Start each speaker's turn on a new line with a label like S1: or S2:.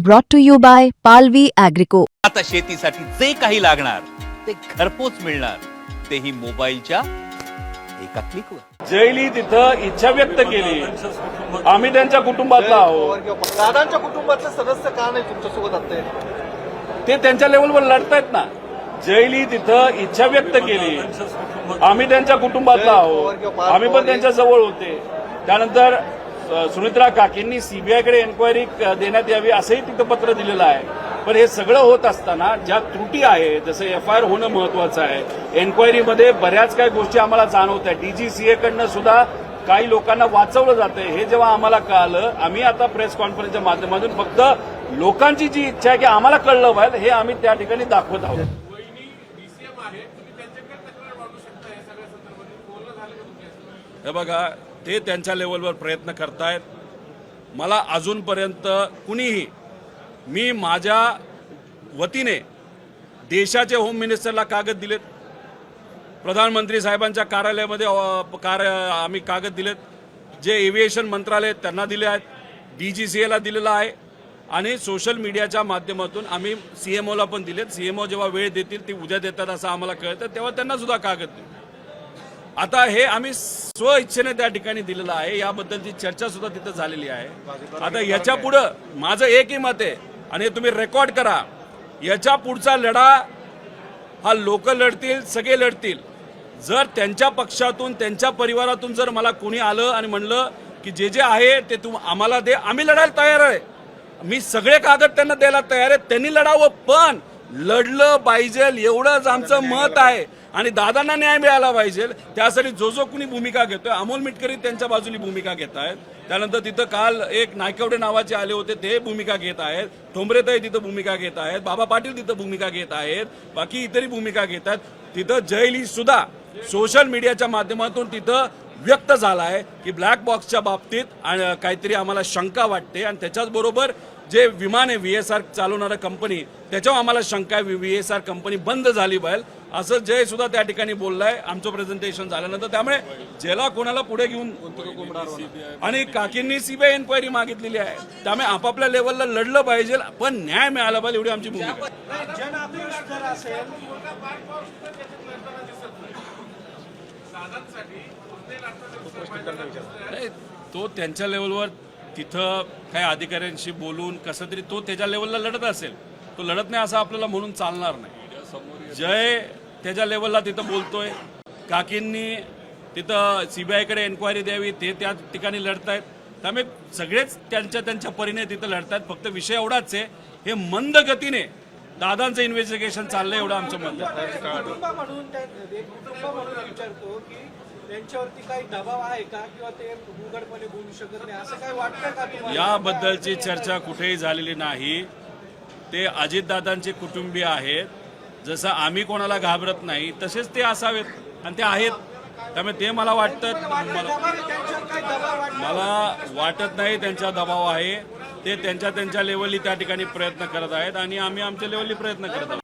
S1: brought to you by Palvi Agrico.
S2: आता शेतीसाठी जे काही लागणार ते घरपोच मिळणार, तेही मोबाईलच्या एका क्लिकवर.
S3: जयली तिथं इच्छा व्यक्त केली. आम्ही त्यांच्या कुटुंबातला आहोत.
S4: दादांच्या कुटुंबातले सदस्य का नाही तुमच्यासोबत आता?
S3: ते त्यांच्या लेवलवर लढतायत ना. जयली तिथं इच्छा व्यक्त केली. आम्ही त्यांच्या कुटुंबातला आहोत. आम्ही पण त्यांच्या जवळ होते. त्यानंतर सुनित्रा काकींनी सीबीआयकडे एन्क्वायरी देण्यात यावी असंही तिथं पत्र दिलेलं आहे. पण हे सगळं होत असताना ज्या त्रुटी आहे, जसं एफआयआर होणं महत्वाचं आहे, एन्क्वायरीमध्ये बऱ्याच काही गोष्टी आम्हाला जाणवत आहे. डीजीसीए कडनं सुद्धा काही लोकांना वाचवलं जातंय. हे जेव्हा आम्हाला कळालं, आम्ही आता प्रेस कॉन्फरन्सच्या माध्यमातून फक्त लोकांची जी इच्छा आहे की आम्हाला कळलं पाहिजे हे आम्ही त्या ठिकाणी दाखवत आहोत. हे बघा, ते त्यांच्या लेवलवर प्रयत्न करतायत. मला अजूनपर्यंत कुणीही, मी माझ्या वतीने देशाचे होम मिनिस्टरला कागद दिलेत, प्रधानमंत्री साहेबांच्या कार्यालयामध्ये आम्ही कागद दिलेत, जे एव्हिएशन मंत्रालय त्यांना दिले आहेत, डीजीसीएला दिलेलं आहे आणि सोशल मीडियाच्या माध्यमातून आम्ही सीएमओला पण दिलेत. सीएमओ जेव्हा वेळ देतील, ते उद्या देतात असं आम्हाला कळतं, तेव्हा त्यांना सुद्धा कागद देऊ. आता हे आम्ही स्व इच्छेने त्या ठिकाणी दिलेलं आहे. याबद्दलची चर्चा सुद्धा तिथं झालेली आहे. आता याच्या पुढं माझं एकही मत आहे आणि तुम्ही रेकॉर्ड करा, याच्या पुढचा लढा हा लोक लढतील, सगळे लढतील. जर त्यांच्या पक्षातून, त्यांच्या परिवारातून जर मला कोणी आलं आणि म्हणलं की जे जे आहे ते आम्हाला दे, आम्ही लढायला तयार आहे. मी सगळे कागद त्यांना द्यायला तयार आहे. त्यांनी लढावं, पण लढलं पाहिजे एवढंच आमचं मत आहे. आणि दादांना न्याय मिळाला पाहिजे, त्यासाठी जो जो कुणी भूमिका घेतोय, अमोल मिटकरी त्यांच्या बाजूनी भूमिका घेत आहेत. त्यानंतर तिथं काल एक नायकवडे नावाचे आले होते, ते भूमिका घेत आहेत. ठोंबरेताई तिथं भूमिका घेत आहेत. बाबा पाटील तिथं भूमिका घेत आहेत. बाकी इतरही भूमिका घेत आहेत. तिथं जयली सुद्धा सोशल मीडियाच्या माध्यमातून तिथं व्यक्त झाला आहे की ब्लॅक बॉक्सच्या बाबतीत काहीतरी आम्हाला शंका वाटते आणि त्याच्याच बरोबर जे विमान आहे व्हीएसआर चालवणारं कंपनी, त्याच्यावर आम्हाला शंका आहे व्हीएसआर कंपनी बंद झाली पाहिजे, असं जय सुद्धा त्या ठिकाणी बोललाय आमचं प्रेझेंटेशन झाल्यानंतर. त्यामुळे ज्याला कोणाला पुढे घेऊन आणि काकींनी सीबीआय एन्क्वायरी मागितलेली आहे. त्यामुळे आपापल्या लेवलला लढलं पाहिजे, पण न्याय मिळाला पाहिजे एवढी आमची भूमिका. नाही, तो त्यांच्या लेवलवर तिथं काही अधिकाऱ्यांशी बोलून कसं तरी तो त्याच्या लेवलला लढत असेल. तो लढत नाही असं आपल्याला म्हणून चालणार नाही. जय त्याच्या लेवलला तिथं बोलतोय. काकींनी तिथं सीबीआयकडे एन्क्वायरी द्यावी, ते त्या ठिकाणी लढतायत. त्यामुळे सगळेच त्यांच्या त्यांच्या परीने तिथं लढतायत. फक्त विषय एवढाच आहे, हे मंद गतीने दादांचं इन्व्हेस्टिगेशन चाललंय एवढं आमचं मत आहे.
S4: त्यांच्यावरती काही दबाव आहे का, किंवा ते उघडपणे बोलू शकत नाही असं काय वाटतं का तुम्हाला?
S3: याबद्दलची चर्चा कुठेही झालेली नाही. ते अजितदादांचे कुटुंबीय आहेत. जसं आम्ही कोणाला घाबरत नाही तसेच ते असावेत आणि ते आहेत. त्यामुळे ते मला वाटतं, मला वाटत नाही त्यांचा दबाव आहे. ते त्यांच्या लेवलनी त्या ठिकाणी प्रयत्न करत आहेत आणि आम्ही आमच्या लेवलनी प्रयत्न करत आहोत.